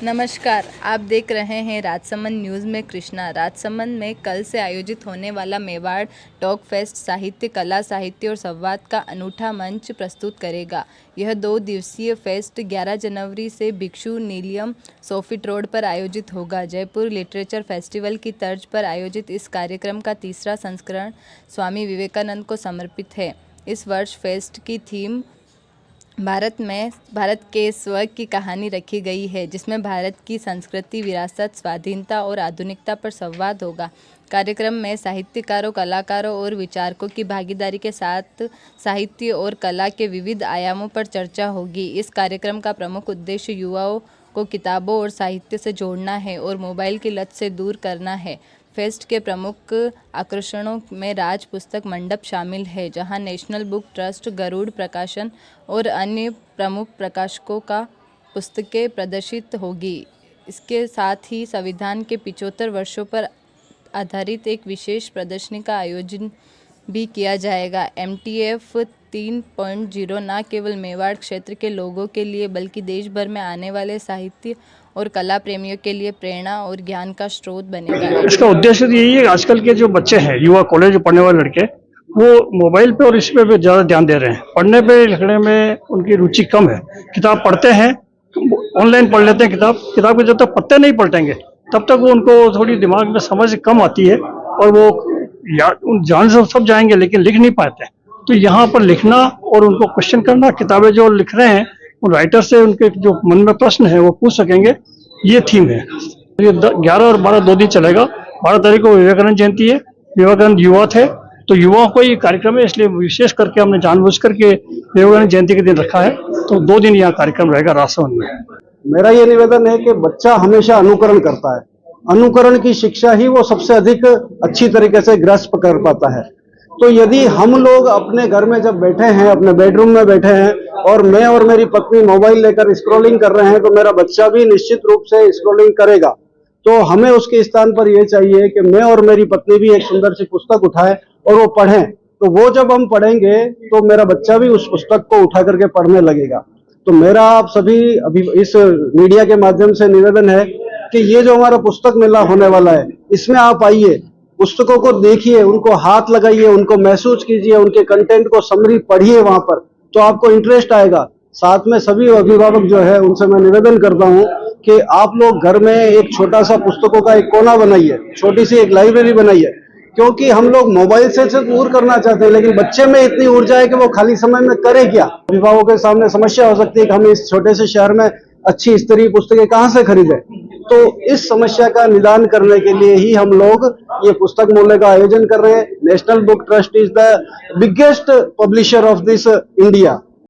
नमस्कार, आप देख रहे हैं राजसमंद न्यूज़ में कृष्णा। राजसमंद में कल से आयोजित होने वाला मेवाड़ टॉक फेस्ट साहित्य, कला, साहित्य और संवाद का अनूठा मंच प्रस्तुत करेगा। यह 2 दिवसीय फेस्ट 11 जनवरी से भिक्षु निलयम सोफिट रोड पर आयोजित होगा। जयपुर लिटरेचर फेस्टिवल की तर्ज पर आयोजित इस कार्यक्रम का तीसरा संस्करण स्वामी विवेकानंद को समर्पित है। इस वर्ष फेस्ट की थीम भारत के स्वर्ग की कहानी रखी गई है, जिसमें भारत की संस्कृति, विरासत, स्वाधीनता और आधुनिकता पर संवाद होगा। कार्यक्रम में साहित्यकारों, कलाकारों और विचारकों की भागीदारी के साथ साहित्य और कला के विविध आयामों पर चर्चा होगी। इस कार्यक्रम का प्रमुख उद्देश्य युवाओं को किताबों और साहित्य से जोड़ना है और मोबाइल की लत से दूर करना है। फेस्ट के प्रमुख आकर्षणों में राज पुस्तक मंडप शामिल है, जहां नेशनल बुक ट्रस्ट, गरुड़ प्रकाशन और अन्य प्रमुख प्रकाशकों का पुस्तकें प्रदर्शित होगी। इसके साथ ही संविधान के 75 वर्षों पर आधारित एक विशेष प्रदर्शनी का आयोजन भी किया जाएगा। MTF 3.0 न केवल मेवाड़ क्षेत्र के लोगों के लिए बल्कि देश भर में आने वाले साहित्य और कला प्रेमियों के लिए प्रेरणा और ज्ञान का स्रोत बनेगा। इसका उद्देश्य यही है, आजकल के जो बच्चे हैं, युवा, कॉलेज में पढ़ने वाले लड़के, वो मोबाइल पे और इस पे ज़्यादा ध्यान दे रहे हैं। पढ़ने पे लिखने में उनकी रुचि कम है। किताब पढ़ते हैं, ऑनलाइन पढ़ लेते हैं किताब के जब तक पत्ते नहीं पलटेंगे तब तक वो उनको थोड़ी दिमाग में समझ कम आती है और वो जान सब जाएंगे लेकिन लिख नहीं पाते। तो यहाँ पर लिखना और उनको क्वेश्चन करना, किताबें जो लिख रहे हैं उन राइटर से उनके जो मन में प्रश्न है वो पूछ सकेंगे, ये थीम है। ये 11 और 12 2 दिन चलेगा। 12 तारीख को विवेकानंद जयंती है, विवेकानंद युवा थे, तो युवाओं को ये कार्यक्रम है, इसलिए विशेष करके हमने जानबूझ करके विवेकानंद जयंती के दिन रखा है। तो 2 दिन यहाँ कार्यक्रम रहेगा राजसमंद में। मेरा ये निवेदन है कि बच्चा हमेशा अनुकरण करता है। अनुकरण की शिक्षा ही वो सबसे अधिक अच्छी तरीके से ग्रस्त कर पाता है। तो यदि हम लोग अपने घर में जब बैठे हैं, अपने बेडरूम में बैठे हैं और मैं और मेरी पत्नी मोबाइल लेकर स्क्रॉलिंग कर रहे हैं, तो मेरा बच्चा भी निश्चित रूप से स्क्रॉलिंग करेगा। तो हमें उसके स्थान पर यह चाहिए कि मैं और मेरी पत्नी भी एक सुंदर सी पुस्तक उठाएं और वो पढ़ें। तो वो जब हम पढ़ेंगे तो मेरा बच्चा भी उस पुस्तक को उठा करके पढ़ने लगेगा। तो मेरा आप सभी अभी इस मीडिया के माध्यम से निवेदन है कि ये जो हमारा पुस्तक मेला होने वाला है, इसमें आप आइए, पुस्तकों को देखिए, उनको हाथ लगाइए, उनको महसूस कीजिए, उनके कंटेंट को समरी पढ़िए वहां पर, तो आपको इंटरेस्ट आएगा। साथ में सभी अभिभावक जो है उनसे मैं निवेदन करता हूं कि आप लोग घर में एक छोटा सा पुस्तकों का एक कोना बनाइए, छोटी सी एक लाइब्रेरी बनाइए, क्योंकि हम लोग मोबाइल से दूर करना चाहते हैं, लेकिन बच्चे में इतनी ऊर्जा है कि वो खाली समय में करे क्या। अभिभावकों के सामने समस्या हो सकती है कि हम इस छोटे से शहर में अच्छी स्तरीय पुस्तकें कहाँ से खरीदें। तो इस समस्या का निदान करने के लिए ही हम लोग ये पुस्तक मेले का आयोजन कर रहे हैं। National book trust is the biggest publisher of this India.